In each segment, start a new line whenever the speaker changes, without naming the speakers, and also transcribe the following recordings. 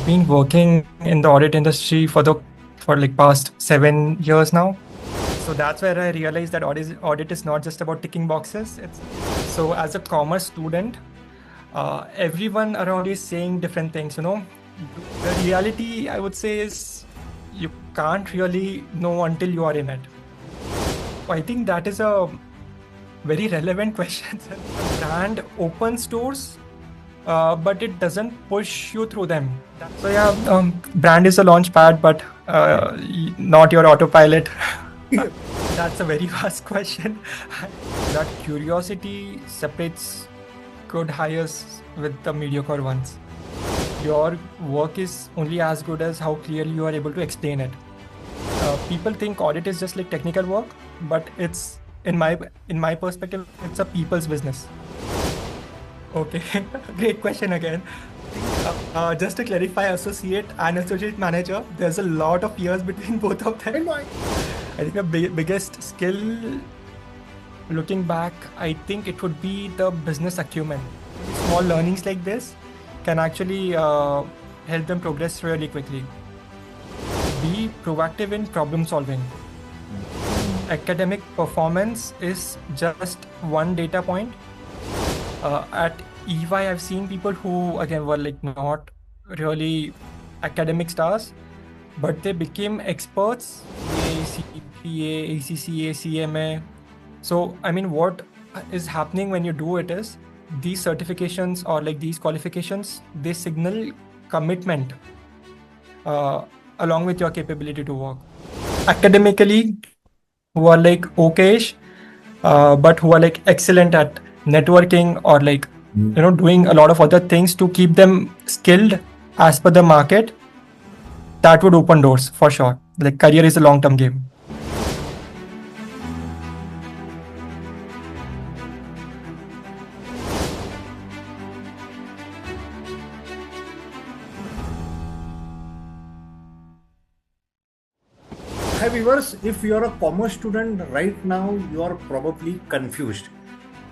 I've been working in the audit industry for like past 7 years now. So that's where I realized that audit is not just about ticking boxes. So as a commerce student, everyone around you is saying different things. The reality I would say is you can't really know until you are in it. I think that is a very relevant question. A brand opens doors, but it doesn't push you through them. So yeah, brand is a launch pad, but not your autopilot. That's a very vast question. That curiosity separates good hires with the mediocre ones. Your work is only as good as how clearly you are able to explain it. People think audit is just like technical work, but it's in my perspective, it's a people's business. Okay, great question again. Just to clarify, associate and associate manager, there's a lot of years between both of them. I think the biggest skill, looking back, I think it would be the business acumen. Small learnings like this can actually help them progress really quickly. Be proactive in problem solving. Academic performance is just one data point. At EY, I've seen people who again were like not really academic stars, but they became experts. CPA, ACCA, CMA. So I mean, what is happening when you do it is these certifications or like these qualifications, they signal commitment along with your capability to work. Academically, who are like okayish, but who are like excellent at networking or like doing a lot of other things to keep them skilled as per the market, that would open doors for sure. Like career is a long-term game.
Hi viewers, if you are a commerce student right now, you are probably confused.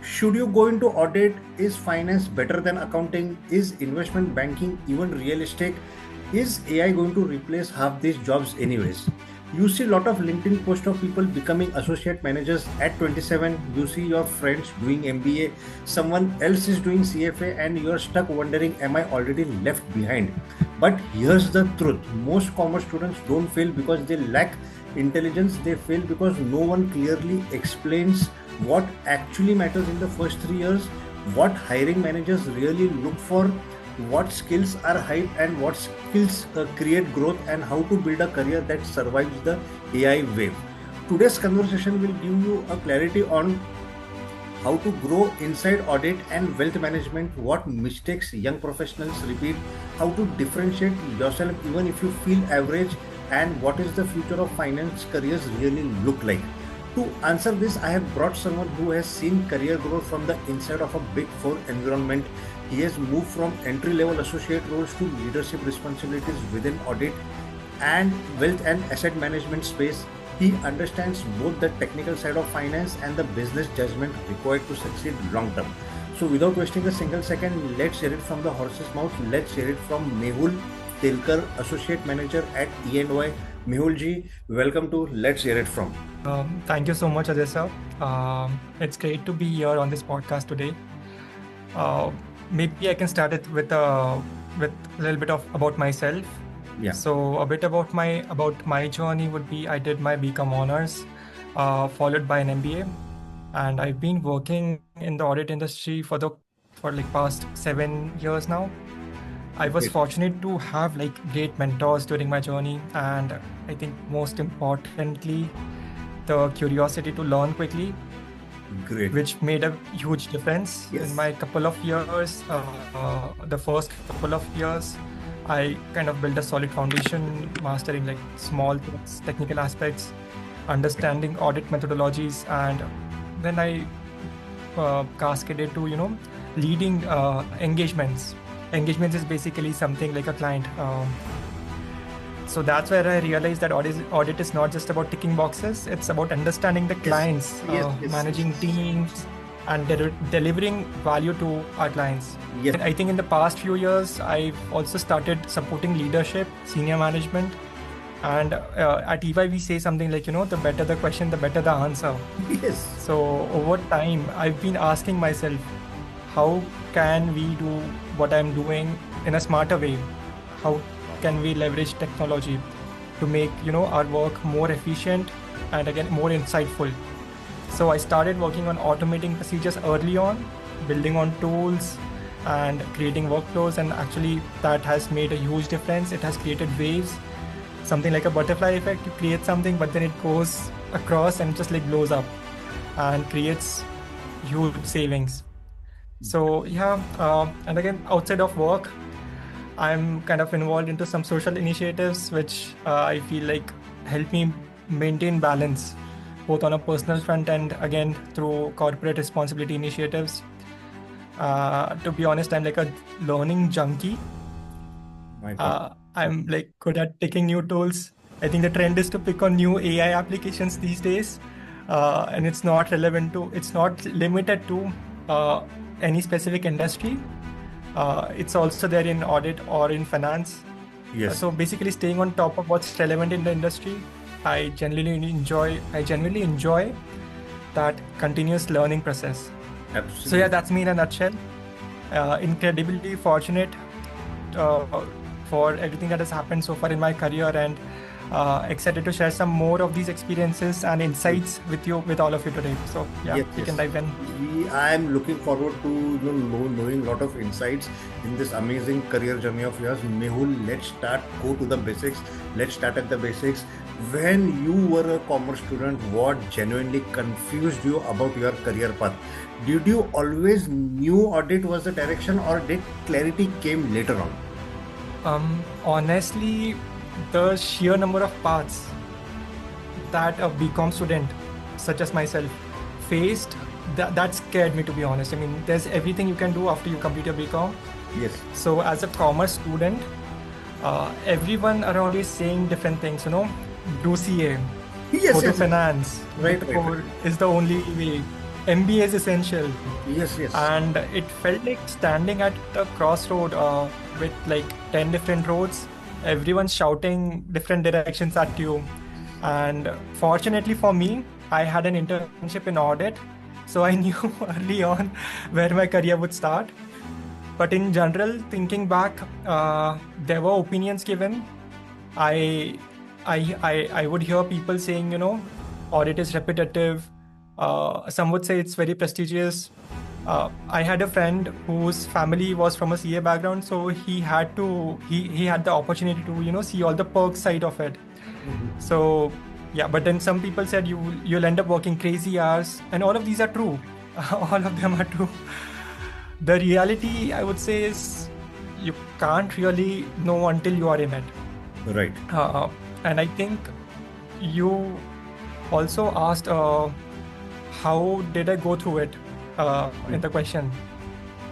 Should you go into audit? Is finance better than accounting? Is investment banking even realistic? Is AI going to replace half these jobs anyways? You see a lot of LinkedIn posts of people becoming associate managers at 27. You see your friends doing MBA, someone else is doing CFA, and you're stuck wondering, am I already left behind? But here's the truth, most commerce students don't fail because they lack intelligence, they fail because no one clearly explains what actually matters in the first 3 years, what hiring managers really look for, what skills are hype and what skills create growth, and how to build a career that survives the AI wave. Today's conversation will give you a clarity on how to grow inside audit and wealth management, what mistakes young professionals repeat, how to differentiate yourself even if you feel average, and what is the future of finance careers really look like. To answer this, I have brought someone who has seen career growth from the inside of a big four environment. He has moved from entry-level associate roles to leadership responsibilities within audit and wealth and asset management space. He understands both the technical side of finance and the business judgment required to succeed long term. So without wasting a single second, let's hear it from the horse's mouth. Let's hear it from Mehul Telkar, Associate Manager at E&Y. Mehul ji, welcome to Let's Hear It From.
Thank you so much, Ajay sir. It's great to be here on this podcast today. Maybe I can start it with a little bit of about myself.
Yeah.
So a bit about my journey would be I did my BCom honors, followed by an MBA, and I've been working in the audit industry for like past 7 years now. I was
Great.
fortunate to have like great mentors during my journey, and I think most importantly, the curiosity to learn quickly,
Great.
which made a huge difference
Yes.
in my couple of years. The first couple of years, I kind of built a solid foundation, mastering like small things, technical aspects, understanding audit methodologies, and then I cascaded to leading engagements. Engagements is basically something like a client. So that's where I realized that audit is not just about ticking boxes. It's about understanding the clients,
Yes.
managing teams, and delivering value to our clients.
Yes.
And I think in the past few years, I've also started supporting leadership, senior management. And at EY, we say something like, the better the question, the better the answer.
Yes.
So over time, I've been asking myself, how can we do what I'm doing in a smarter way? How can we leverage technology to make, our work more efficient and again, more insightful? So I started working on automating procedures early on, building on tools and creating workflows. And actually that has made a huge difference. It has created waves, something like a butterfly effect. You create something, but then it goes across and just like blows up and creates huge savings. So yeah, and again, outside of work, I'm kind of involved into some social initiatives, which I feel like help me maintain balance, both on a personal front and again through corporate responsibility initiatives. To be honest, I'm like a learning junkie.
My God.
I'm like good at picking new tools. I think the trend is to pick on new AI applications these days, and it's not limited to any specific industry. It's also there in audit or in finance.
Yes.
So basically, staying on top of what's relevant in the industry, I genuinely enjoy that continuous learning process.
Absolutely.
So yeah, that's me in a nutshell. Incredibly fortunate for everything that has happened so far in my career, and excited to share some more of these experiences and insights with all of you today. So yeah,
Yes,
you can dive in.
I am looking forward to knowing a lot of insights in this amazing career journey of yours. Mehul, let's go to the basics. Let's start at the basics. When you were a commerce student, what genuinely confused you about your career path? Did you always knew audit was the direction, or did clarity came later on?
Honestly, the sheer number of paths that a BCom student, such as myself, faced, that scared me, to be honest. I mean, there's everything you can do after you complete your BCom.
Yes.
So as a commerce student, everyone around is saying different things, do CA,
Yes,
to finance,
Right.
is the only way. MBA is essential.
Yes.
And it felt like standing at a crossroad with like 10 different roads, everyone shouting different directions at you. And fortunately for me, I had an internship in audit, so I knew early on where my career would start. But in general, thinking back, there were opinions given. I would hear people saying, audit is repetitive. Some would say it's very prestigious. I had a friend whose family was from a CA background, so he had the opportunity to see all the perks side of it. So yeah, but then some people said you'll end up working crazy hours, and all of these are true. All of them are true. The reality, I would say, is you can't really know until you are in it.
Right.
And I think you also asked how did I go through it in the question.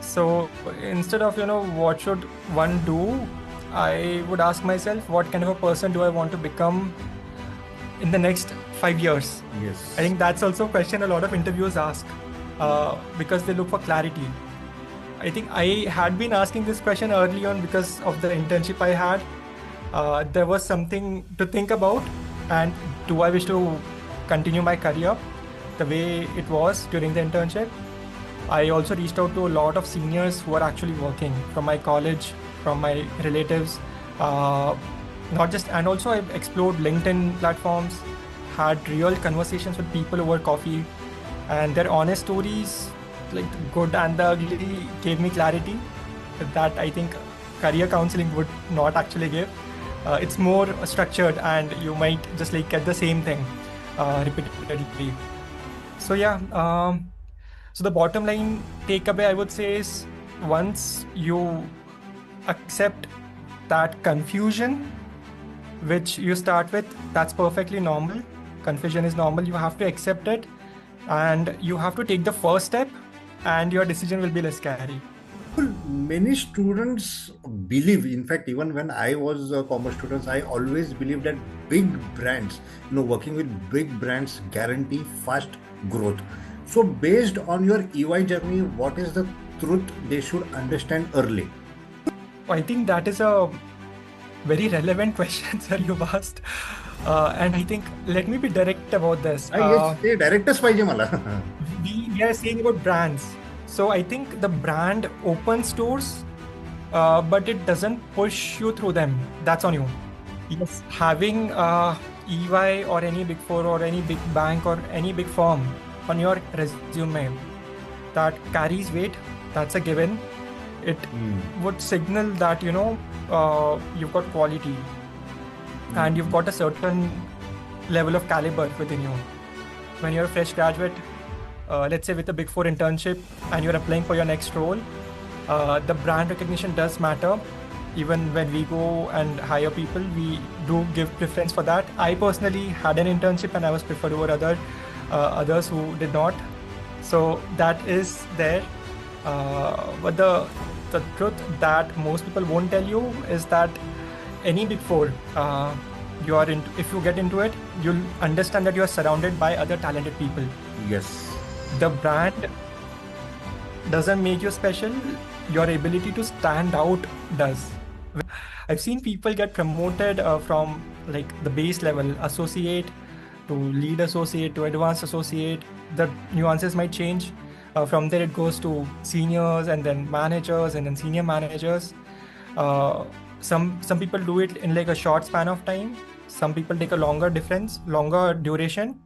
So instead of what should one do, I would ask myself, what kind of a person do I want to become in the next 5 years?
Yes.
I think that's also a question a lot of interviewers ask because they look for clarity. I think I had been asking this question early on because of the internship I had. There was something to think about, and do I wish to continue my career the way it was during the internship? I also reached out to a lot of seniors who are actually working from my college, from my relatives, and also I explored LinkedIn platforms, had real conversations with people over coffee, and their honest stories, like the good and the ugly, gave me clarity that I think career counseling would not actually give. It's more structured, and you might just like get the same thing repeatedly. So yeah, so the bottom line takeaway I would say is, once you accept that confusion, which you start with, that's perfectly normal. Confusion is normal. You have to accept it, and you have to take the first step, and your decision will be less scary.
Many students believe, in fact, even when I was a commerce student, I always believed that big brands, working with big brands guarantee fast growth. So based on your EY journey, what is the truth they should understand early?
I think that is a very relevant question, sir, you've asked. And I think, let me be direct about this.
Yes, ते directors पाहिजे मला.
We are saying about brands. So I think the brand opens doors, but it doesn't push you through them. That's on you. Yes, having EY or any big four or any big bank or any big firm on your resume, that carries weight. That's a given. It would signal that you've got quality and you've got a certain level of caliber within you. When you're a fresh graduate, let's say with a big four internship, and you're applying for your next role, the brand recognition does matter. Even when we go and hire people, we do give preference for that. I personally had an internship and I was preferred over others who did not. So that is there. But the truth that most people won't tell you is that any big four, if you get into it, you'll understand that you are surrounded by other talented people.
Yes.
The brand doesn't make you special. Your ability to stand out does. I've seen people get promoted from like the base level associate to lead associate to advanced associate. The nuances might change. From there it goes to seniors and then managers and then senior managers. Some people do it in like a short span of time. Some people take a longer duration.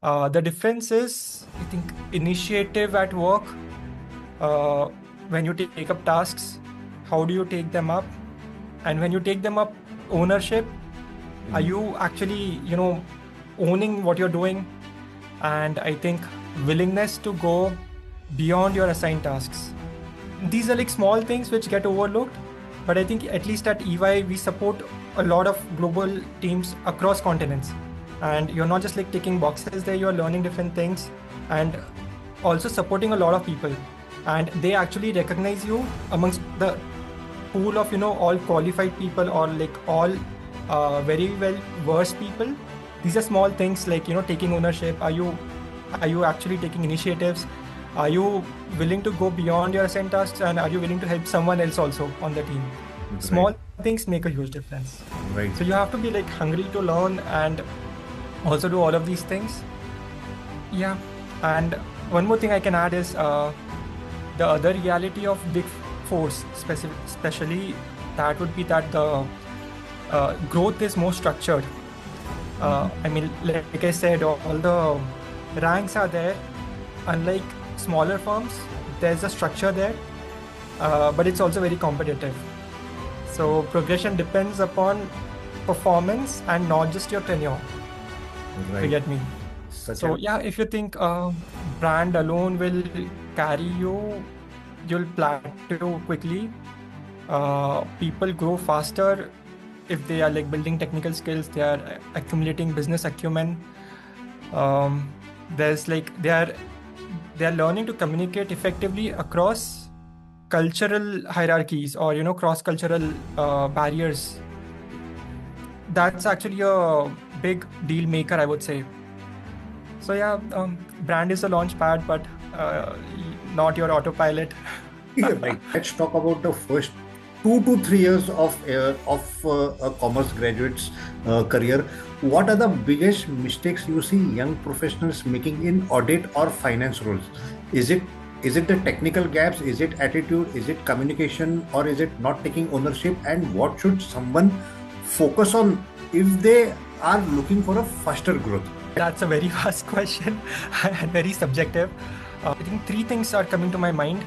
The difference is, I think, initiative at work. When you take up tasks, how do you take them up? And when you take them up, ownership, are you actually, owning what you're doing? And I think willingness to go beyond your assigned tasks. These are like small things which get overlooked, but I think at least at EY, we support a lot of global teams across continents. And you're not just like ticking boxes there, you're learning different things and also supporting a lot of people. And they actually recognize you amongst the pool of, all qualified people or like all very well versed people. These are small things like, taking ownership. Are you actually taking initiatives? Are you willing to go beyond your assigned tasks, and are you willing to help someone else also on the team? Right. Small things make a huge difference.
Right.
So you have to be like hungry to learn and also do all of these things. Yeah. And one more thing I can add is the other reality of big fours, especially that would be that the growth is more structured. I mean, like I said, all the ranks are there. Unlike smaller firms, there's a structure there, but it's also very competitive. So progression depends upon performance and not just your tenure.
Right.
You get me? Yeah, if you think brand alone will carry you, you'll plateau quickly. People grow faster if they are like building technical skills, they are accumulating business acumen. There's like they are learning to communicate effectively across cultural hierarchies or cross-cultural barriers. That's actually a big deal maker, I would say. So yeah, brand is a launch pad, but not your autopilot.
Right. Let's talk about the first 2 to 3 years of a commerce graduate's career. What are the biggest mistakes you see young professionals making in audit or finance roles? Is it the technical gaps? Is it attitude? Is it communication? Or is it not taking ownership? And what should someone focus on if they are looking for a faster growth?
That's a very vast question and very subjective. I think 3 things are coming to my mind.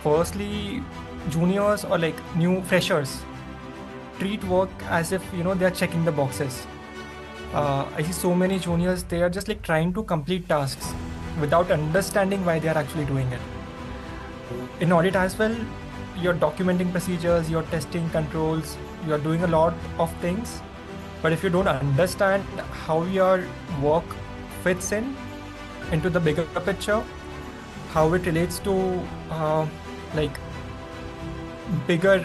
Firstly, juniors or like new freshers treat work as if they are checking the boxes. I see so many juniors, they are just like trying to complete tasks without understanding why they are actually doing it. In audit as well, you're documenting procedures, you're testing controls, you're doing a lot of things, but if you don't understand how your work fits into the bigger picture, how it relates to bigger,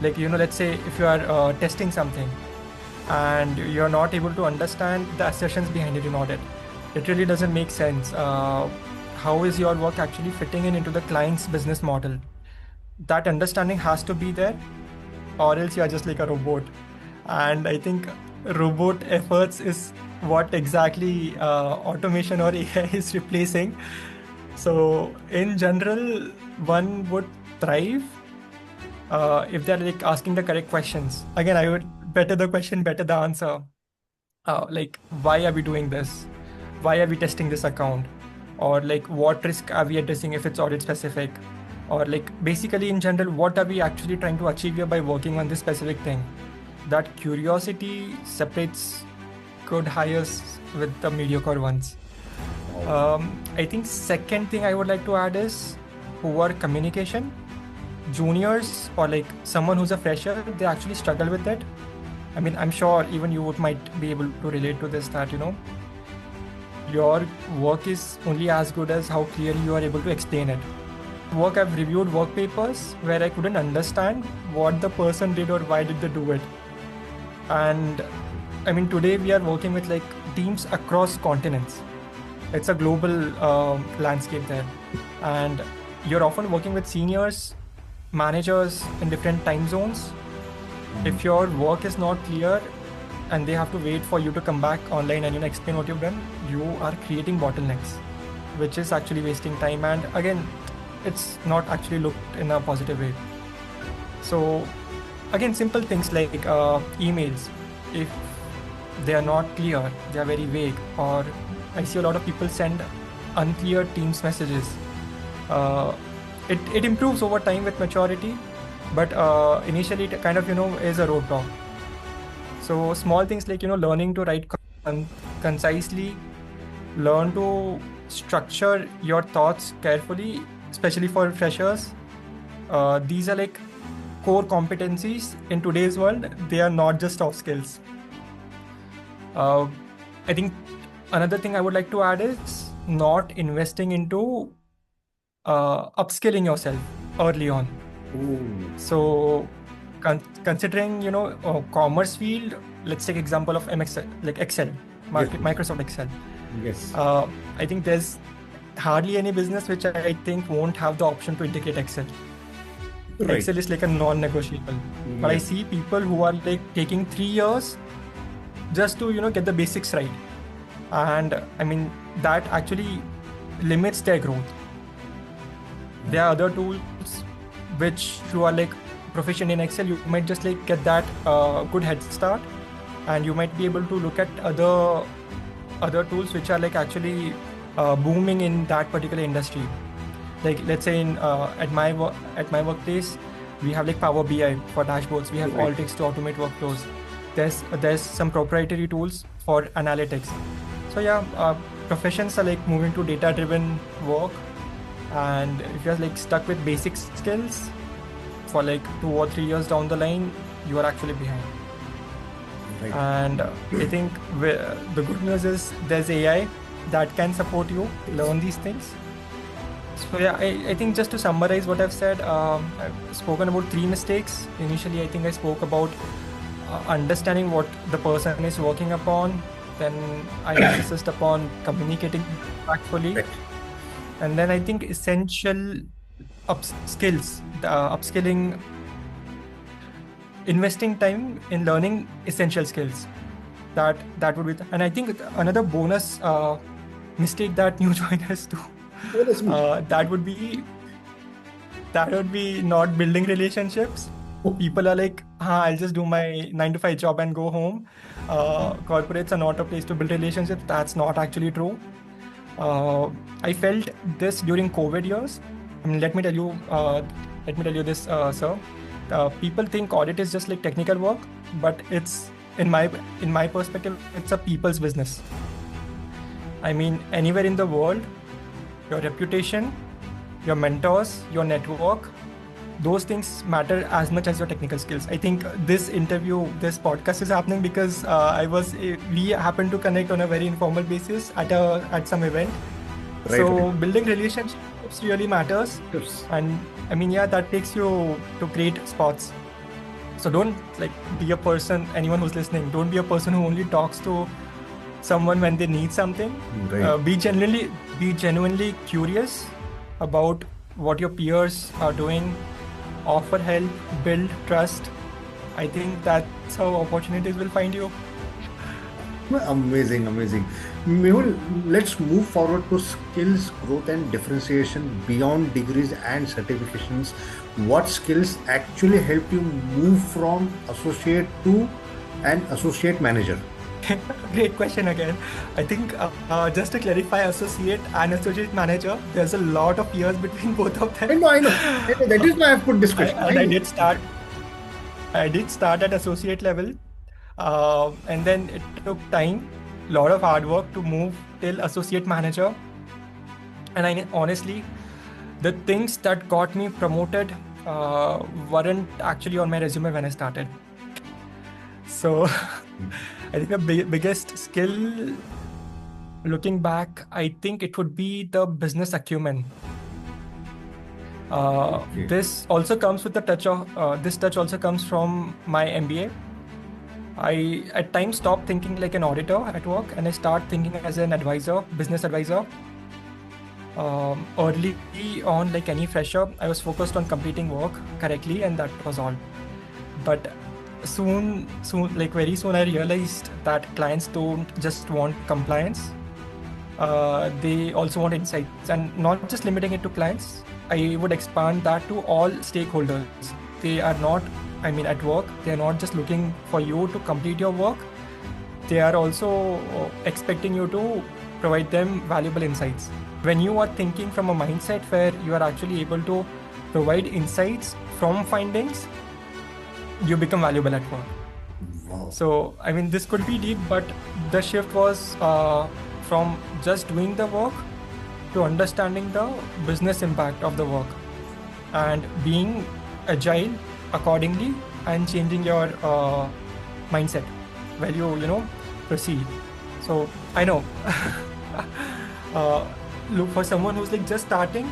let's say if you are testing something and you're not able to understand the assertions behind it in audit, it really doesn't make sense. How is your work actually fitting into the client's business model? That understanding has to be there, or else you're just like a robot. And I think robot efforts is what exactly automation or AI is replacing. So in general, one would thrive if they're like asking the correct questions. Again, I would better the question, better the answer. Like, why are we doing this? Why are we testing this account? Or like, what risk are we addressing if it's audit specific? Or like, basically in general, what are we actually trying to achieve here by working on this specific thing? That curiosity separates good hires with the mediocre ones. I think second thing I would like to add is poor communication. Juniors or like someone who's a fresher, they actually struggle with it. I mean, I'm sure even you might be able to relate to this, that your work is only as good as how clearly you are able to explain it. I've reviewed work papers where I couldn't understand what the person did or why did they do it. And I mean, today we are working with like teams across continents. It's a global landscape there, and you're often working with seniors, managers in different time zones. If your work is not clear and they have to wait for you to come back online and explain what you've done, you are creating bottlenecks, which is actually wasting time. And again, it's not actually looked in a positive way. So again, simple things like emails, if they are not clear, they are very vague, or I see a lot of people send unclear Teams messages. It improves over time with maturity, but initially it kind of is a roadblock. So small things like learning to write concisely, learn to structure your thoughts carefully, especially for freshers. These are like core competencies in today's world. They are not just soft skills. I think another thing I would like to add is not investing into upskilling yourself early on.
Ooh.
So considering commerce field, let's take example of MX like Excel, Microsoft Excel.
Yes.
I think there's hardly any business which I think won't have the option to integrate Excel.
Right.
Excel is like a non-negotiable. But I see people who are like taking 3 years just to get the basics right, and I mean that actually limits their growth. There are other tools which you are like proficient in Excel, you might just like get that good head start, and you might be able to look at other tools which are like actually booming in that particular industry. Like let's say at my workplace, we have like Power BI for dashboards. We have Audit to automate workflows. There's some proprietary tools for analytics. So yeah, professions are like moving to data-driven work, and if you're like stuck with basic skills for like 2 or 3 years down the line, you are actually behind. Right. And I think the good news is there's AI that can support you learn these things. So yeah, I think just to summarize what I've said, I've spoken about 3 mistakes. Initially, I think I spoke about understanding what the person is working upon. Then I insist upon communicating factfully. Right. And then I think essential skills, upskilling, investing time in learning essential skills. That would be, and I think another bonus mistake that new joiners do, that would be not building relationships. People are like, I'll just do my 9 to 5 job and go home. Corporates are not a place to build relationships. That's not actually true. I felt this during COVID years. I mean, let me tell you this, sir. People think audit is just like technical work, but it's in my perspective, it's a people's business. I mean, anywhere in the world, your reputation, your mentors, your network, those things matter as much as your technical skills. I think this podcast is happening because we happened to connect on a very informal basis at some event. Right. So building relationships really matters. Yes. And I mean, yeah, that takes you to great spots. So don't like be a person, anyone who's listening, don't be a person who only talks to someone when they need something.
Right.
Be genuinely curious about what your peers are doing. Offer help, build trust. I think that's how opportunities will find you.
Amazing, amazing. Mehul, let's move forward to skills, growth, and differentiation beyond degrees and certifications. What skills actually help you move from associate to an associate manager?
Great question again. I think just to clarify, associate and associate manager, there's a lot of years between both of them.
I know. That is why I've put this question.
I did start. I did start at associate level, and then it took time, lot of hard work to move till associate manager. And honestly, the things that got me promoted weren't actually on my resume when I started. So I think the biggest skill, looking back, I think it would be the business acumen. This also comes with the touch of this touch also comes from my MBA. I at times stop thinking like an auditor at work and I start thinking as an advisor, business advisor. Early on, like any fresher, I was focused on completing work correctly, and that was all. But like very soon, I realized that clients don't just want compliance; they also want insights, and not just limiting it to clients. I would expand that to all stakeholders. They are not, at work, they are not just looking for you to complete your work. They are also expecting you to provide them valuable insights. When you are thinking from a mindset where you are actually able to provide insights from findings, you become valuable at work.
Wow.
So, this could be deep, but the shift was from just doing the work to understanding the business impact of the work and being agile accordingly and changing your mindset while you proceed. So I know look, for someone who's like just starting,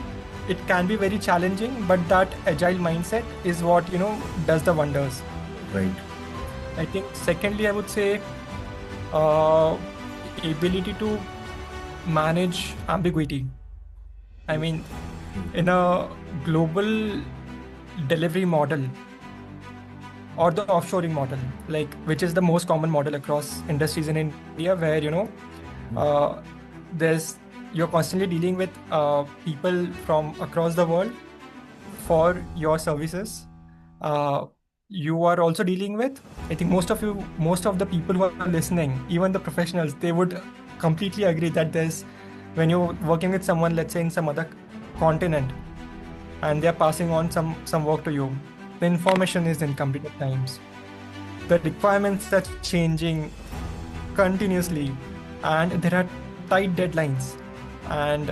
it can be very challenging, but that agile mindset is what does the wonders.
Right.
I think secondly, I would say ability to manage ambiguity. In a global delivery model or the offshoring model, which is the most common model across industries in India, where you're constantly dealing with people from across the world for your services. You are also dealing with, I think most of the people who are listening, even the professionals, they would completely agree that when you're working with someone, let's say in some other continent, and they're passing on some work to you, the information is incomplete at times. The requirements are changing continuously, and there are tight deadlines. And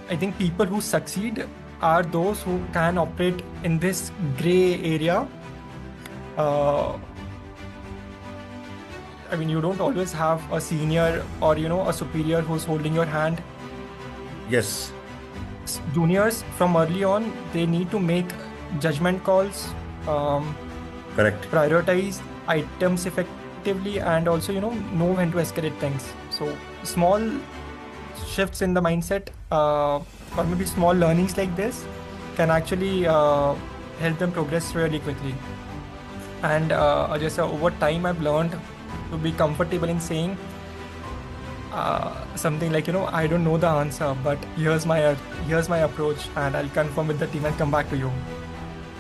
I think people who succeed are those who can operate in this gray area. You don't always have a senior or a superior who's holding your hand.
Yes.
Juniors from early on, they need to make judgment calls,
Correct.
prioritize items effectively, and also know when to escalate things. So small shifts in the mindset, or maybe small learnings like this, can actually help them progress really quickly. And just over time, I've learned to be comfortable in saying something like, I don't know the answer, but here's my approach, and I'll confirm with the team and come back to you.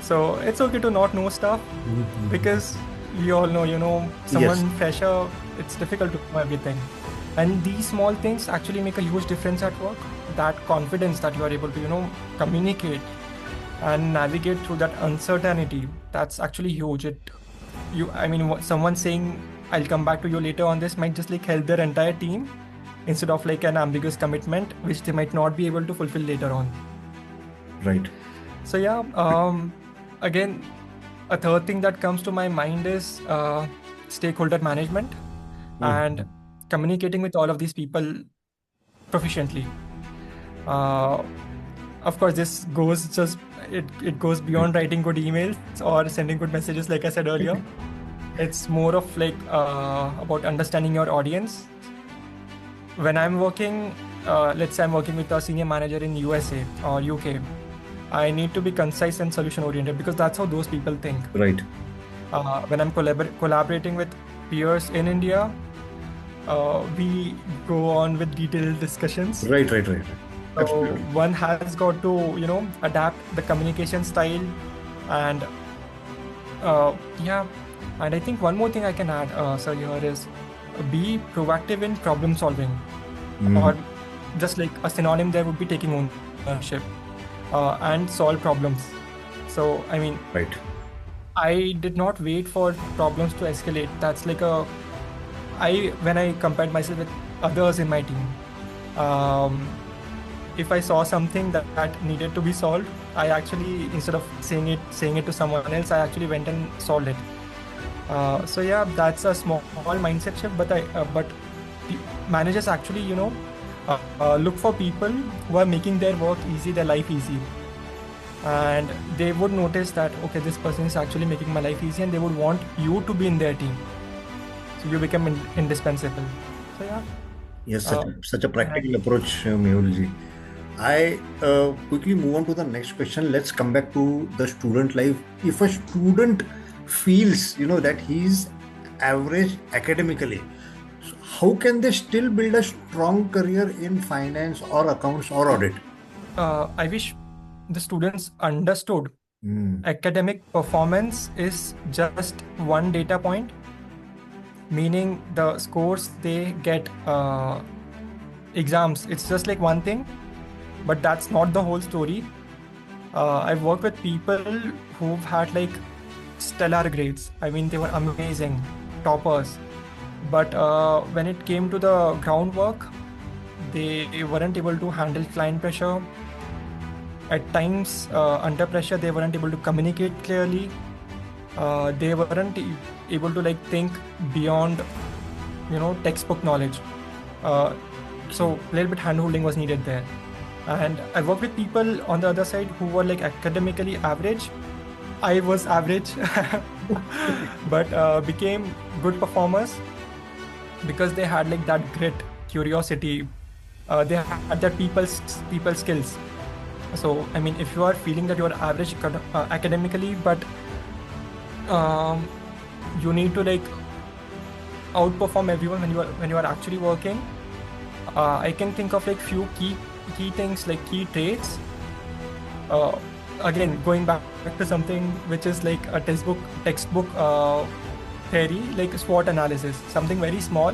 So it's okay to not know stuff, because we all know, someone fresher, it's difficult to know everything. And these small things actually make a huge difference at work. That confidence that you are able to, communicate and navigate through that uncertainty, that's actually huge. Someone saying, I'll come back to you later on this, might just help their entire team, instead of an ambiguous commitment, which they might not be able to fulfill later on.
Right.
So yeah, again, a third thing that comes to my mind is stakeholder management and communicating with all of these people proficiently. Of course, this goes it goes beyond writing good emails or sending good messages, like I said earlier. It's more of like about understanding your audience. When I'm working, let's say I'm working with a senior manager in USA or UK, I need to be concise and solution oriented because that's how those people think.
Right.
When I'm collaborating with peers in India, we go on with detailed discussions.
Right.
So
Absolutely.
one has got to, adapt the communication style and yeah. And I think one more thing I can add, sir, here is be proactive in problem solving, or just like a synonym there would be taking ownership and solve problems. So, I mean,
Right.
I did not wait for problems to escalate. That's like when I compared myself with others in my team, if I saw something that needed to be solved, I actually, instead of saying it to someone else, I actually went and solved it. So yeah, that's a small mindset shift. But managers actually, look for people who are making their work easy, their life easy, and they would notice that okay, this person is actually making my life easy, and they would want you to be in their team. So you become indispensable. So yeah.
Yes, such a practical approach, Mehul ji. I quickly move on to the next question. Let's come back to the student life. If a student feels, that he's average academically, so how can they still build a strong career in finance or accounts or audit?
I wish the students understood academic performance is just one data point, meaning the scores they get exams, it's just like one thing, but that's not the whole story. I've worked with people who've had like stellar grades. I mean, they were amazing, toppers. But when it came to the groundwork, they weren't able to handle client pressure. At times, under pressure, they weren't able to communicate clearly. They weren't able to like think beyond, textbook knowledge. So a little bit hand-holding was needed there. And I worked with people on the other side who were like academically average. I was average, but became good performers because they had like that grit, curiosity. They had that people skills. So I mean, if you are feeling that you are average academically, but you need to like outperform everyone when you are actually working, I can think of like few key things, like key traits. Again, going back to something which is like a textbook theory, like SWOT analysis, something very small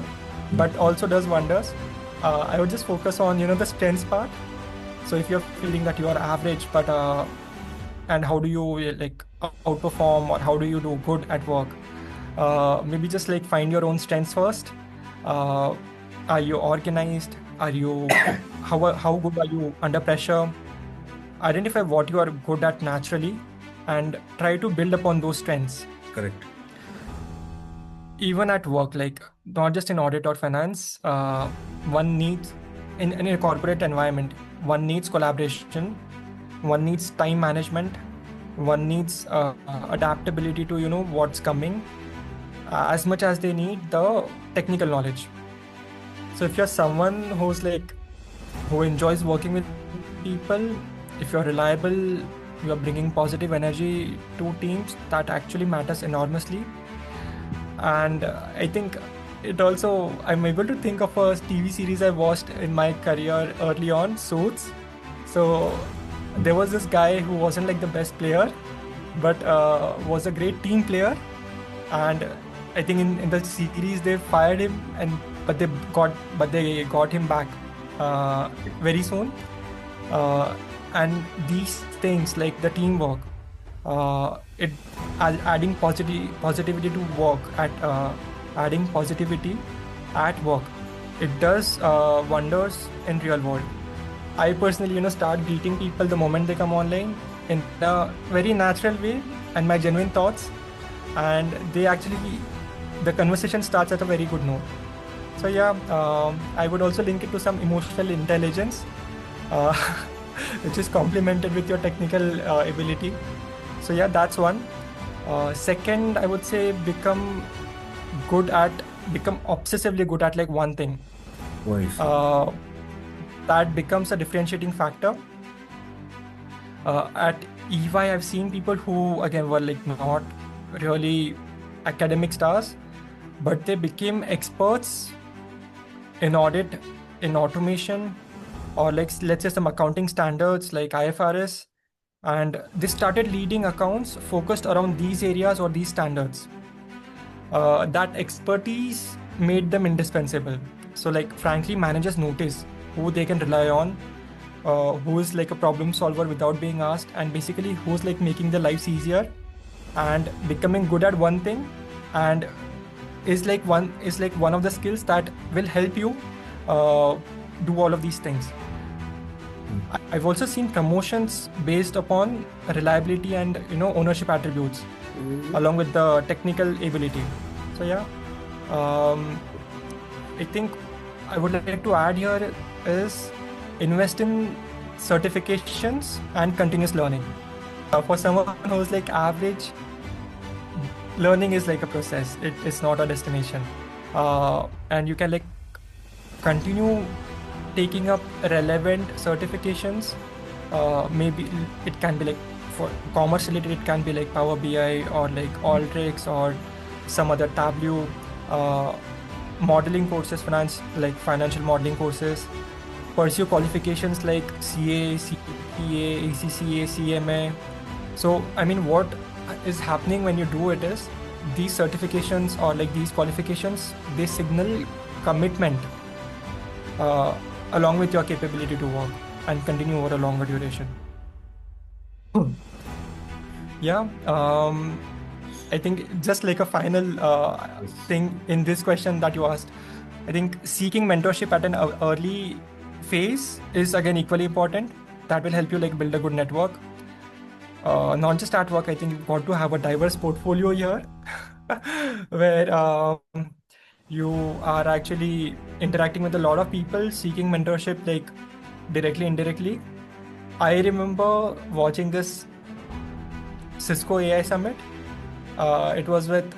but also does wonders. I would just focus on the strengths part. So if you're feeling that you are average, but and how do you like outperform, or how do you do good at work? Maybe just like find your own strengths first. Are you organized? Are you how good are you under pressure? Identify what you are good at naturally and try to build upon those strengths.
Correct.
Even at work, like not just in audit or finance, one needs in a corporate environment, one needs collaboration, one needs time management, one needs adaptability to what's coming, as much as they need the technical knowledge. So if you're someone who enjoys working with people, if you're reliable, you are bringing positive energy to teams, that actually matters enormously. And I think it also, I'm able to think of a TV series I watched in my career early on, Suits. So there was this guy who wasn't like the best player, but was a great team player. And I think in the series they fired him, but they got him back very soon. And these things like the teamwork, adding positivity to work, adding positivity at work, it does wonders in real world. I personally start greeting people the moment they come online in a very natural way and my genuine thoughts, and the conversation starts at a very good note. So yeah, I would also link it to some emotional intelligence, which is complemented with your technical ability. So yeah, that's one. Second, I would say become obsessively good at like one thing.
Voice.
That becomes a differentiating factor. At EY, I've seen people who again were like not really academic stars, but they became experts in audit, in automation, or like let's say some accounting standards like IFRS, and they started leading accounts focused around these areas or these standards. That expertise made them indispensable. So like frankly, managers notice who they can rely on, who is like a problem solver without being asked, and basically who's like making their lives easier and becoming good at one thing, and is like one of the skills that will help you do all of these things. I've also seen promotions based upon reliability and ownership attributes along with the technical ability. So yeah, I think I would like to add here is invest in certifications and continuous learning. For someone who's like average, learning is like a process. It's not a destination, and you can like continue taking up relevant certifications. Maybe it can be like for commerce related, it can be like Power BI or like Alteryx or some other Tableau, modeling courses, financial modeling courses. Pursue qualifications like CA, CPA, ACCA, CMA. So I mean, what is happening when you do it is these certifications or like these qualifications, they signal commitment along with your capability to work and continue over a longer duration. Yeah, I think just like a final thing in this question that you asked, I think seeking mentorship at an early phase is again equally important. That will help you like build a good network. Not just at work, I think you've got to have a diverse portfolio here where you are actually interacting with a lot of people, seeking mentorship like directly, indirectly. I remember watching this Cisco AI Summit. It was with,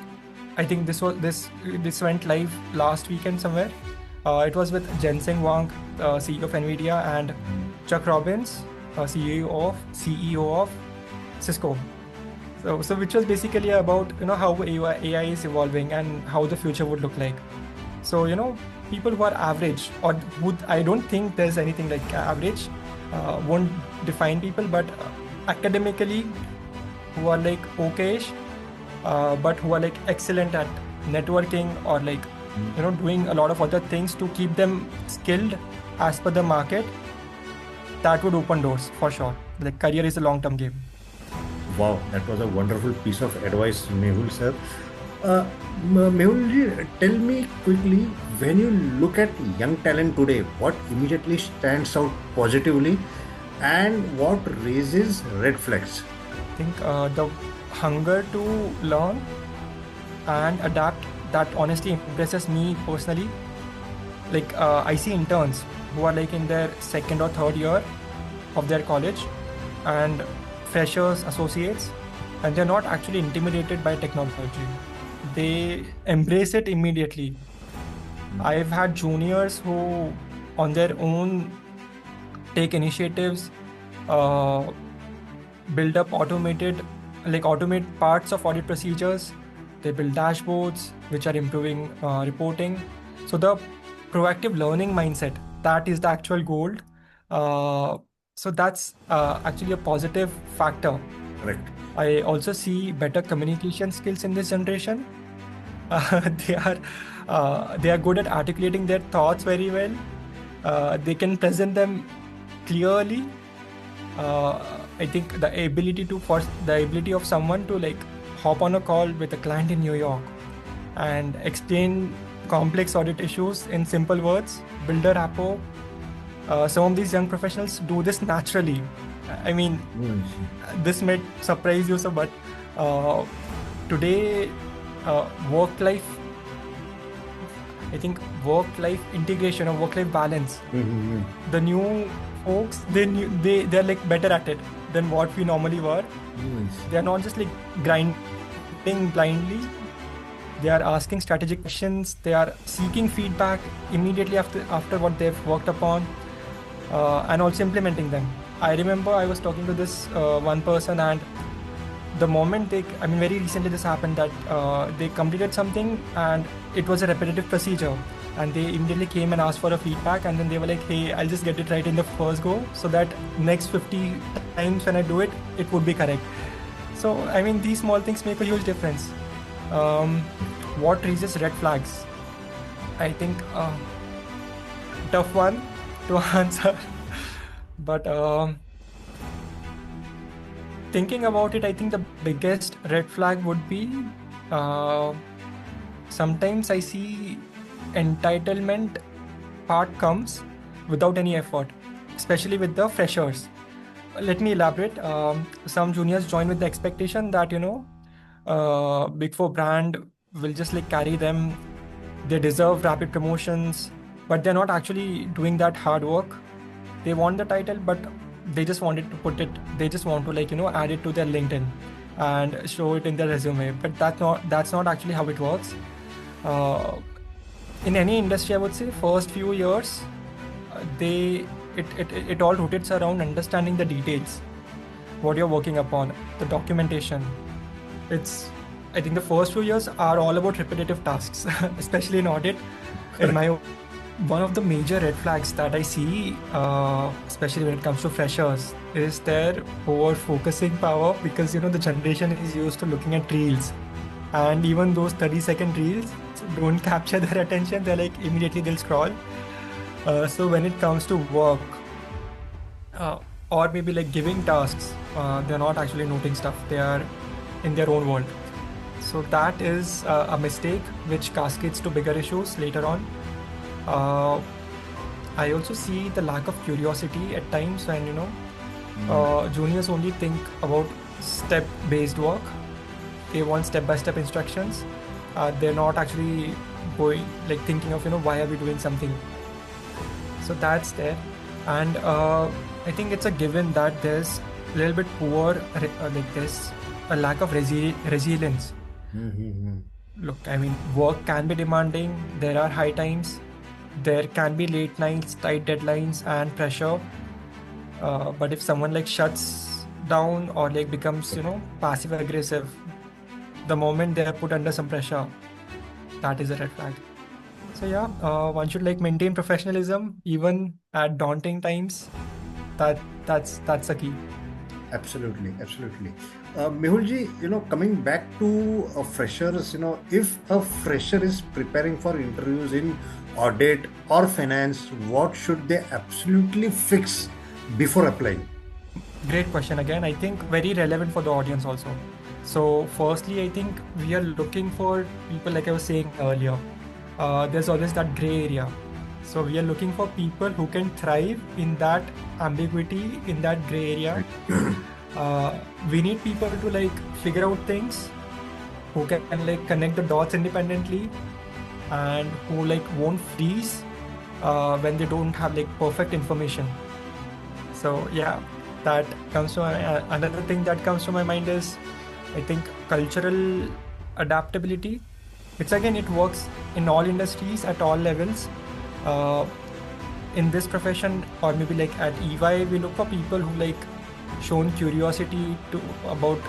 I think this went live last weekend somewhere. It was with Jensen Huang, CEO of NVIDIA, and Chuck Robbins, CEO of Cisco. So which was basically about how AI is evolving and how the future would look like. So people who are average, or who I don't think there's anything like average, won't define people, but academically who are like okayish, but who are like excellent at networking or like doing a lot of other things to keep them skilled as per the market, that would open doors for sure. Like career is a long-term game.
Wow, that was a wonderful piece of advice, Mehul sir. Mehul, tell me quickly, when you look at young talent today, what immediately stands out positively and what raises red flags?
I think the hunger to learn and adapt, that honestly impresses me personally. Like I see interns who are like in their second or third year of their college, and freshers, associates, and they're not actually intimidated by technology. They embrace it immediately. I've had juniors who on their own take initiatives, build up automate parts of audit procedures. They build dashboards which are improving reporting. So the proactive learning mindset, that is the actual gold. So that's actually a positive factor.
Correct.
I also see better communication skills in this generation. They are good at articulating their thoughts very well. They can present them clearly. I think the ability of someone to like hop on a call with a client in New York and explain complex audit issues in simple words, build a rapport. Some of these young professionals do this naturally. I mean, this may surprise you, sir, but today, work-life integration or work-life balance, the new folks, they're like better at it than what we normally were. They're not just like grind auditing blindly. They are asking strategic questions. They are seeking feedback immediately after what they've worked upon, and also implementing them. I remember I was talking to this one person, and the moment very recently this happened that they completed something and it was a repetitive procedure, and they immediately came and asked for a feedback, and then they were like, hey, I'll just get it right in the first go so that next 50 times when I do it, it would be correct. So these small things make a huge difference. What raises red flags? I think tough one to answer, but thinking about it, I think the biggest red flag would be sometimes I see entitlement part comes without any effort, especially with the freshers. Let me elaborate. Some juniors join with the expectation that Big Four brand will just carry them. They deserve rapid promotions, but they're not actually doing that hard work. They want the title, but they just wanted to put it. They just want to add it to their LinkedIn and show it in their resume. But that's not actually how it works. In any industry, I would say first few years, it all rotates around understanding the details, what you're working upon, the documentation. I think the first few years are all about repetitive tasks, especially in audit. One of the major red flags that I see, especially when it comes to freshers, is their over focusing power, because the generation is used to looking at reels, and even those 30-second reels don't capture their attention. They're immediately they'll scroll. So when it comes to work, or maybe giving tasks, they're not actually noting stuff. They are in their own world. So that is a mistake which cascades to bigger issues later on. I also see the lack of curiosity at times when juniors only think about step-based work. They want step-by-step instructions. They're not actually going thinking of why are we doing something. So that's there, and I think it's a given that there's a little bit poor there's a lack of resilience. Look, work can be demanding. There are high times. There can be late nights, tight deadlines, and pressure. But if someone shuts down or becomes passive aggressive, the moment they are put under some pressure, that is a red flag. So yeah, one should maintain professionalism even at daunting times. That's a key.
Absolutely. Mehulji, coming back to freshers, if a fresher is preparing for interviews in audit or finance, what should they absolutely fix before applying?
Great question again. I think very relevant for the audience also. So firstly, I think we are looking for people, like I was saying earlier. There's always that gray area. So we are looking for people who can thrive in that ambiguity, in that gray area. We need people to figure out things, who can connect the dots independently, and who won't freeze when they don't have perfect information. So yeah, that comes to another thing that comes to my mind is, I think, cultural adaptability. It works in all industries at all levels. In this profession, or maybe at EY, we look for people who shown curiosity about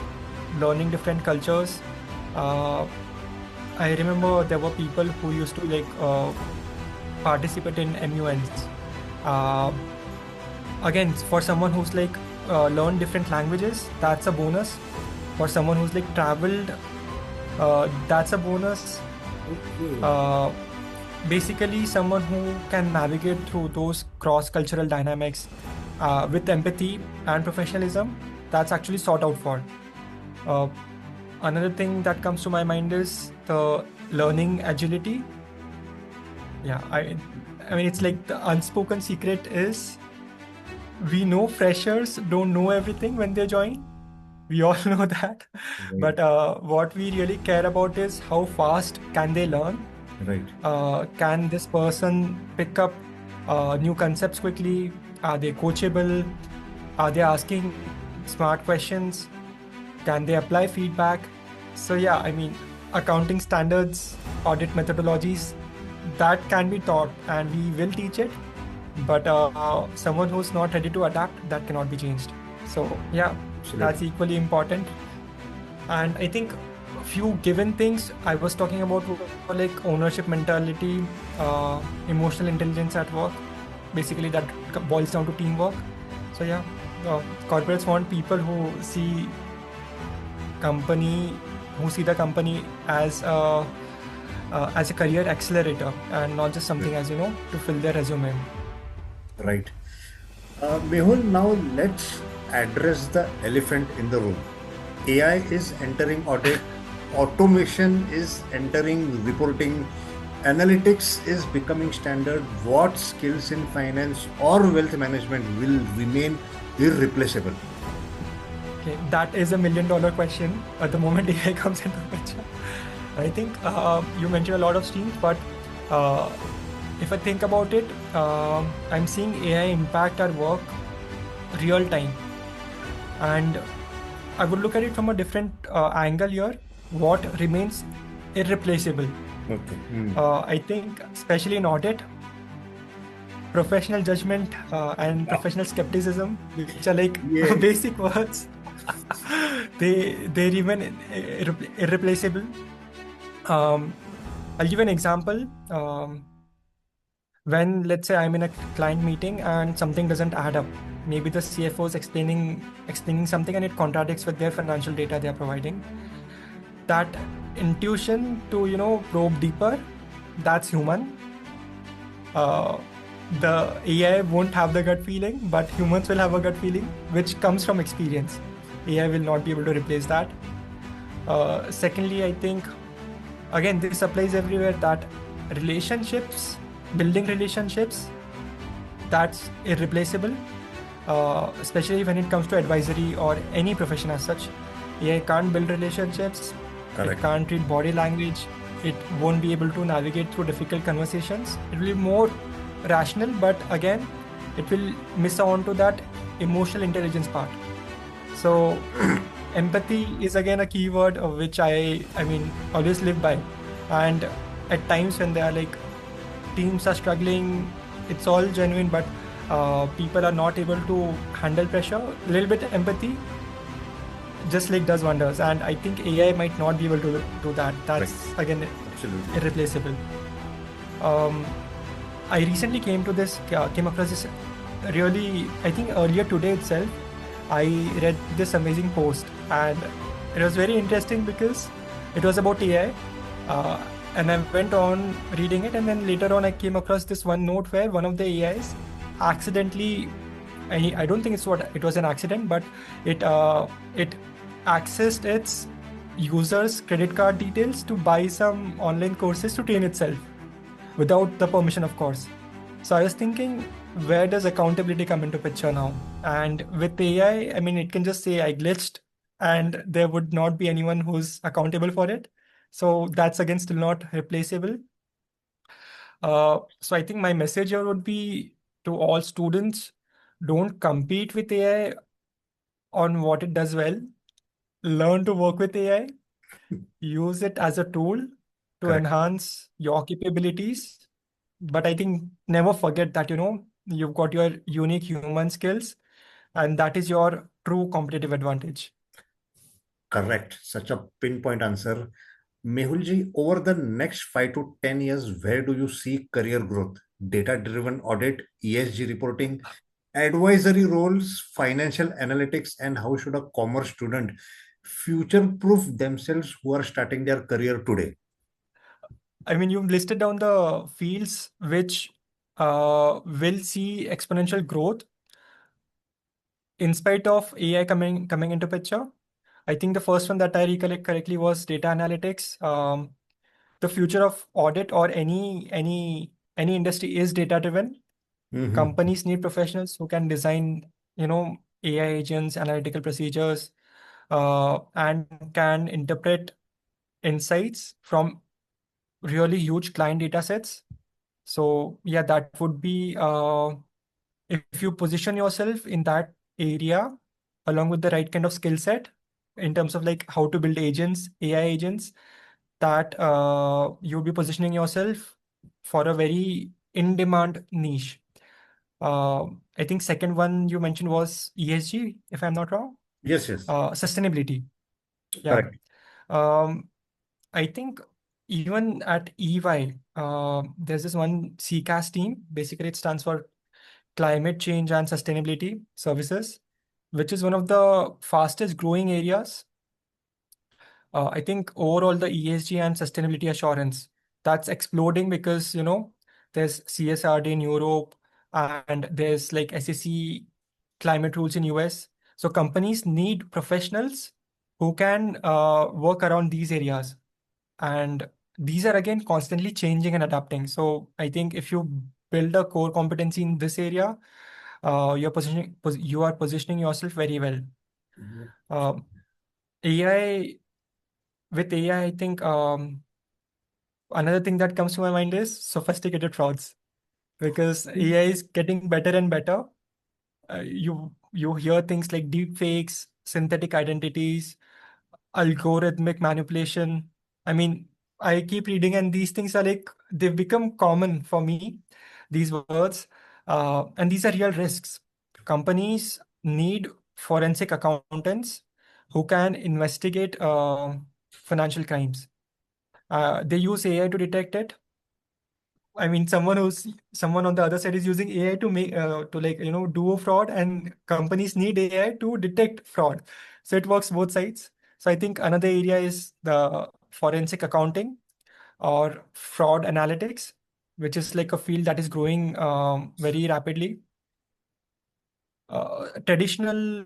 learning different cultures. I remember there were people who used to participate in MUNs. Again, for someone who's learned different languages, that's a bonus. For someone who's traveled, that's a bonus.
Okay.
Basically, someone who can navigate through those cross-cultural dynamics with empathy and professionalism, that's actually sought out for. Another thing that comes to my mind is the learning agility. Yeah, it's the unspoken secret is, we know freshers don't know everything when they join. We all know that.
Right.
But what we really care about is how fast can they learn.
Right.
Can this person pick up new concepts quickly? Are they coachable? Are they asking smart questions? Can they apply feedback? So yeah, I mean, accounting standards, audit methodologies, that can be taught and we will teach it. But someone who's not ready to adapt, that cannot be changed. So yeah, that's
Absolutely.
equally important. And I think a few given things I was talking about were like ownership mentality, emotional intelligence at work. Basically, that boils down to teamwork. So yeah, corporates want people company who see the company as a career accelerator and not just something as to fill their resume.
Right. Mehul, now let's address the elephant in the room. AI is entering audit, automation is entering reporting, analytics is becoming standard. What skills in finance or wealth management will remain irreplaceable?
Okay, that is $1 million question at the moment AI comes into the picture. I think you mentioned a lot of streams, but uh, if I think about it, I'm seeing AI impact our work real time, and I would look at it from a different angle here. What remains irreplaceable?
Okay.
I think, especially in audit, professional judgment and professional skepticism, which are like
Yes.
basic words, they remain irreplaceable. Um, I'll give an example. When let's say I'm in a client meeting and something doesn't add up, maybe the CFO is explaining something and it contradicts with their financial data they are providing. That intuition to probe deeper, that's human. Uh, the AI won't have the gut feeling, but humans will have a gut feeling, which comes from experience. AI will not be able to replace that. Secondly, I think again this applies everywhere that relationships, building relationships, that's irreplaceable. Especially when it comes to advisory or any profession as such. AI can't build relationships. It
Correct.
can't read body language. It won't be able to navigate through difficult conversations. It will be more rational, but again, it will miss on to that emotional intelligence part. So empathy is again a keyword of which I mean always live by. And at times when they are like teams are struggling, it's all genuine, but people are not able to handle pressure. A little bit empathy just like does wonders, and I think AI might not be able to do that.
Right.
That's again
Absolutely.
irreplaceable. Um, I recently came across this really, I think earlier today itself, I read this amazing post and it was very interesting because it was about AI. And I went on reading it, and then later on I came across this one note where one of the AIs accidentally, I don't think it was an accident, but it accessed its users' credit card details to buy some online courses to train itself without the permission, of course. So I was thinking, where does accountability come into picture now? And with AI, I mean, it can just say I glitched, and there would not be anyone who's accountable for it. So that's again still not replaceable. So I think my message here would be to all students: don't compete with AI on what it does well. Learn to work with AI. Use it as a tool to
Correct.
enhance your capabilities. But I think never forget that, you've got your unique human skills, and that is your true competitive advantage.
Correct. Such a pinpoint answer. Mehulji, over the next 5 to 10 years, where do you see career growth? Data driven audit, ESG reporting, advisory roles, financial analytics, and how should a commerce student future proof themselves who are starting their career today?
I mean, you've listed down the fields which will see exponential growth in spite of AI coming into picture. I think the first one that I recollect correctly was data analytics. The future of audit or any industry is data driven.
Mhm.
Companies need professionals who can design, AI agents, analytical procedures, and can interpret insights from really huge client data sets. So yeah, that would be if you position yourself in that area along with the right kind of skill set, in terms of like how to build agents, AI agents, that you'll be positioning yourself for a very in-demand niche. I think second one you mentioned was ESG, if I'm not wrong.
Yes, yes,
Sustainability. Yeah.
correct.
Um, I think even at EY, there's this one CCAS team. Basically, it stands for Climate Change and Sustainability Services, which is one of the fastest growing areas. I think overall the ESG and sustainability assurance, that's exploding because there's CSRD in Europe and there's like SEC climate rules in US. So companies need professionals who can work around these areas, and these are again constantly changing and adapting. So I think if you build a core competency in this area, you are positioning yourself very well. Uh, AI With AI, I think another thing that comes to my mind is sophisticated frauds, because AI is getting better and better. You hear things like deep fakes, synthetic identities, algorithmic manipulation. I mean, I keep reading, and these things are like they've become common for me. These words, and these are real risks. Companies need forensic accountants who can investigate financial crimes. They use AI to detect it. I mean, someone on the other side is using AI to make to like do a fraud, and companies need AI to detect fraud. So it works both sides. So I think another area is the forensic accounting or fraud analytics, which is like a field that is growing very rapidly. Uh, traditional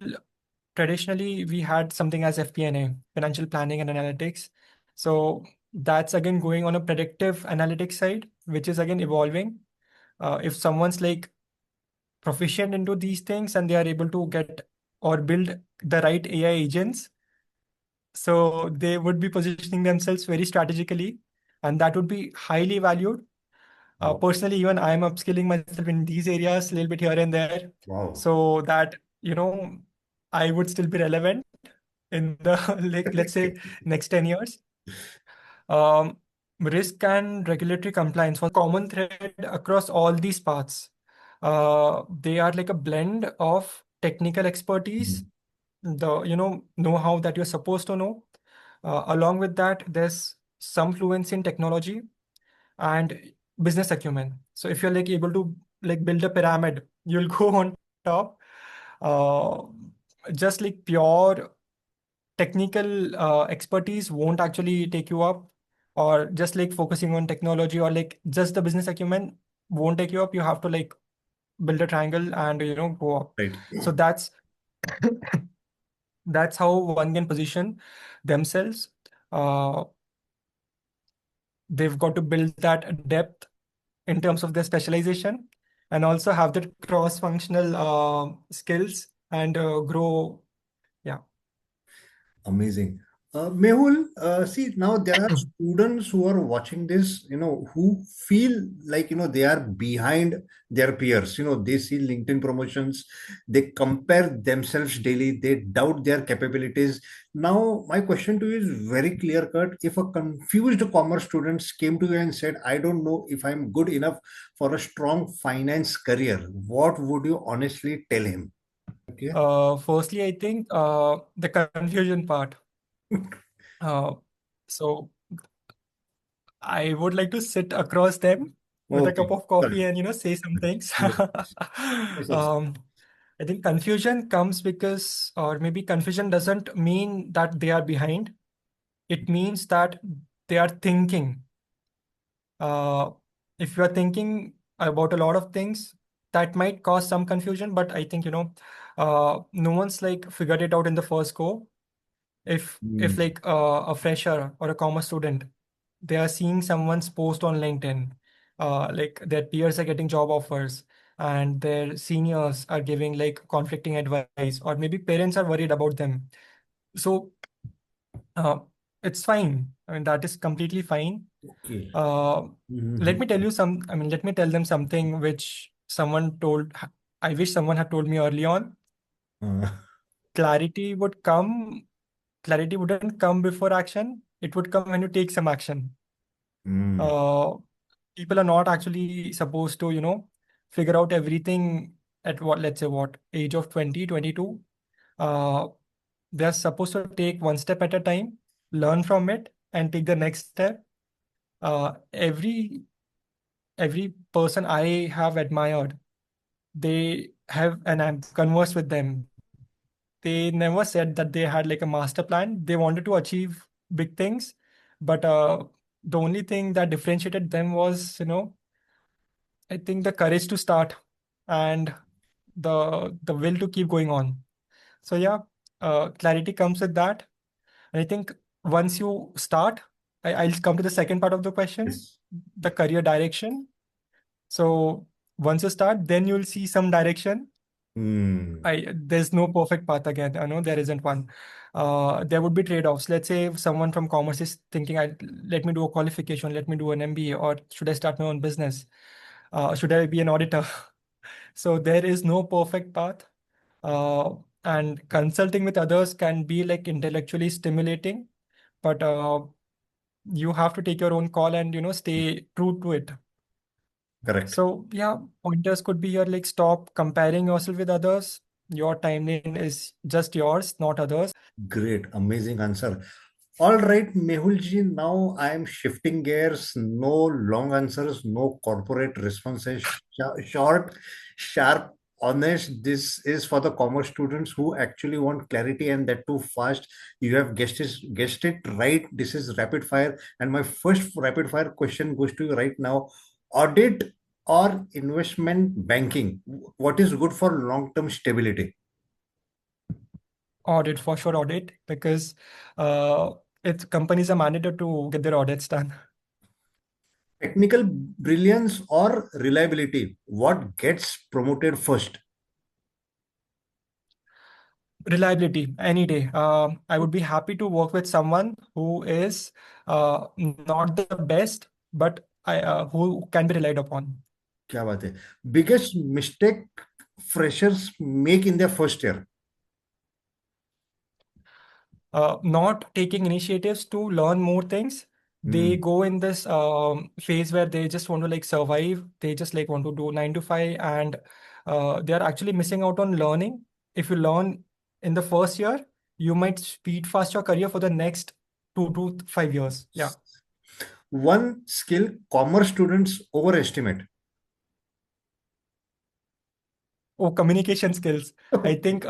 Traditionally, we had something as FP&A, financial planning and analytics. So that's again going on a predictive analytics side, which is again evolving. If someone's like proficient into these things and they are able to get or build the right AI agents, so they would be positioning themselves very strategically, and that would be highly valued.
Wow.
Personally, even I'm upskilling myself in these areas a little bit here and there,
Wow.
so that I would still be relevant in the like let's say next 10 years. Um, Risk and regulatory compliance was a common thread across all these paths. They are like a blend of technical expertise,
Mhm.
the know-how that you're supposed to know. Along with that, there's some fluency in technology and business acumen. So if you're like able to like build a pyramid, you'll go on top. Uh, just like pure technical expertise won't actually take you up, or just like focusing on technology or like just the business acumen won't take you up. You have to like build a triangle and go up.
Right.
So that's how one can position themselves. uh, they've got to build that depth in terms of their specialization, and also have that cross functional skills and grow. Yeah.
Amazing. Mehul, see, now there are students who are watching this, who feel like, they are behind their peers. They see LinkedIn promotions, they compare themselves daily, they doubt their capabilities. Now, my question to you is very clear cut. If a confused commerce student came to you and said, I don't know if I'm good enough for a strong finance career, what would you honestly tell him? Okay.
Firstly, I think the confusion part. Uh, so I would like to sit across them with a cup
Okay.
of coffee
Correct.
and say some things.
Yes. Yes, yes.
um, I think confusion comes because, or maybe confusion doesn't mean that they are behind. It means that they are thinking. Uh, if you are thinking about a lot of things, that might cause some confusion. But I think no one's like figured it out in the first go. If
Mm.
like a fresher or a commerce student, they are seeing someone's post on LinkedIn, like their peers are getting job offers and their seniors are giving like conflicting advice, or maybe parents are worried about them. So uh, it's fine. I mean, that is completely fine.
Okay.
uh,
Mhm.
Let me tell you let me tell them something which I wish someone had told me early on.
Uh,
Clarity would come clarity wouldn't come before action. It would come when you take some action.
Mm.
Uh, People are not actually supposed to, figure out everything at let's say what age of 20, 22. Uh, they're supposed to take one step at a time, learn from it, and take the next step. Every person I have admired, they have, and I've conversed with them. They never said that they had like a master plan. They wanted to achieve big things, but the only thing that differentiated them was, I think the courage to start and the will to keep going on. So yeah, clarity comes with that. And I think once you start, I'll come to the second part of the question,
Yes.
the career direction. So once you start, then you'll see some direction.
Mm.
There's no perfect path again. I know there isn't one. There would be trade-offs. Let's say if someone from commerce is thinking, let me do a qualification, let me do an MBA, or should I start my own business? Should I be an auditor? So there is no perfect path. Uh, and consulting with others can be like intellectually stimulating, but you have to take your own call and stay true to it.
Correct.
So yeah, pointers could be here like stop comparing yourself with others. Your timeline is just yours, not others.
Great. Amazing answer. All right, Mehulji, now I am shifting gears. No long answers, no corporate responses. Short, sharp, honest. This is for the commerce students who actually want clarity and that too fast. You have guessed it right. This is rapid fire. And my first rapid fire question goes to you right now. Audit or investment banking? What is good for long-term stability?
Audit, for sure, audit, because uh, it's companies are mandated to get their audits done.
Technical brilliance or reliability? What gets promoted first?
Reliability, any day. I would be happy to work with someone who is not the best, but who can be relied upon.
क्या बात है biggest mistake freshers make in their first year?
Not taking initiatives to learn more things. They
Hmm.
go in this phase where they just want to like survive. They just like want to do 9 to 5, and they are actually missing out on learning. If you learn in the first year, you might speed fast your career for the next 2 to 5 years. Yeah.
One skill commerce students overestimate.
Oh, communication skills. I think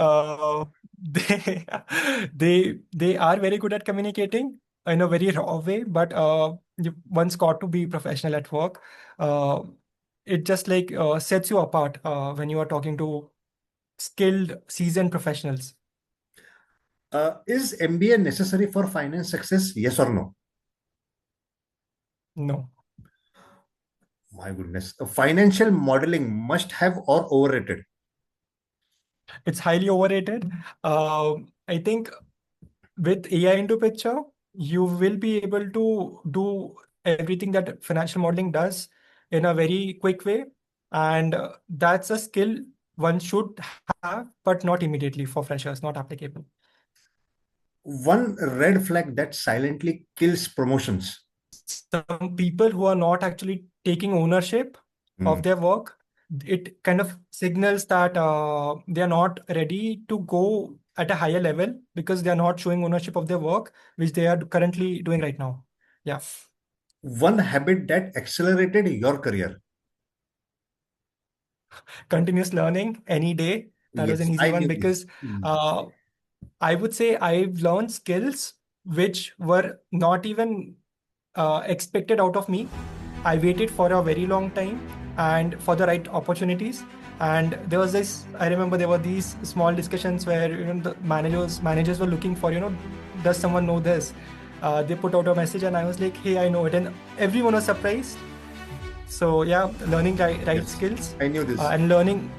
they they are very good at communicating in a very raw way, but you once got to be professional at work. Uh, it just like sets you apart when you are talking to skilled, seasoned professionals.
Is MBA necessary for finance success? Yes or no?
No,
My goodness. Financial modeling must have or overrated?
it's highly overrated. I think with AI into picture, you will be able to do everything that financial modeling does in a very quick way. And that's a skill one should have, but not immediately for freshers, not applicable.
One red flag that silently kills promotions.
Some people who are not actually taking ownership
Hmm.
of their work, it kind of signals that they are not ready to go at a higher level because they are not showing ownership of their work, which they are currently doing right now. Yeah.
One habit that accelerated your career.
Continuous learning any day. That was an
Yes,
easy
I
one
knew this.
because uh, I would say I've learned skills which were not even expected out of me. I waited for a very long time and for the right opportunities. And there was this, I remember there were these small discussions where the managers were looking for, does someone know this? They put out a message and I was like, hey, I know it. And everyone was surprised. So yeah, learning right
Yes,
skills
I knew this.
and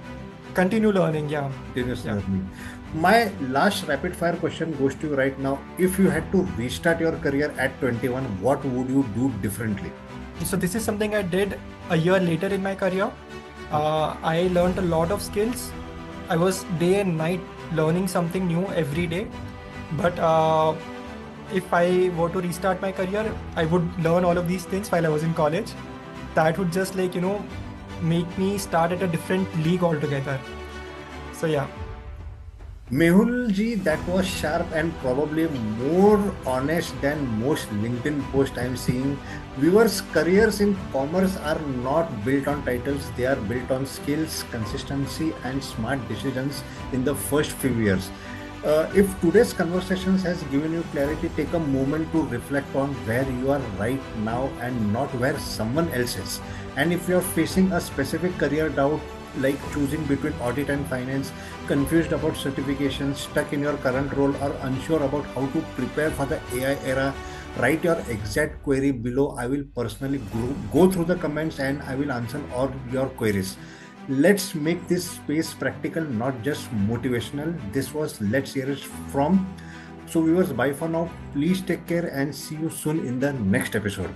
continue learning. Yeah,
Continuous
yeah.
learning. My last rapid fire question goes to you right now. If you had to restart your career at 21, what would you do differently?
So this is something I did a year later in my career. I learned a lot of skills. I was day and night learning something new every day. But if I were to restart my career, I would learn all of these things while I was in college. That would just make me start at a different league altogether. So yeah.
Mehul ji, that was sharp and probably more honest than most LinkedIn posts I'm seeing. Viewers' careers in commerce are not built on titles, they are built on skills, consistency, and smart decisions in the first few years. If today's conversations has given you clarity, take a moment to reflect on where you are right now and not where someone else is. And if you're facing a specific career doubt, like choosing between audit and finance, confused about certifications, stuck in your current role, or unsure about how to prepare for the AI era, write your exact query below. I will personally go through the comments and I will answer all your queries. Let's make this space practical, not just motivational. This was Let's Hear It From. So viewers, bye for now. Please take care and see you soon in the next episode.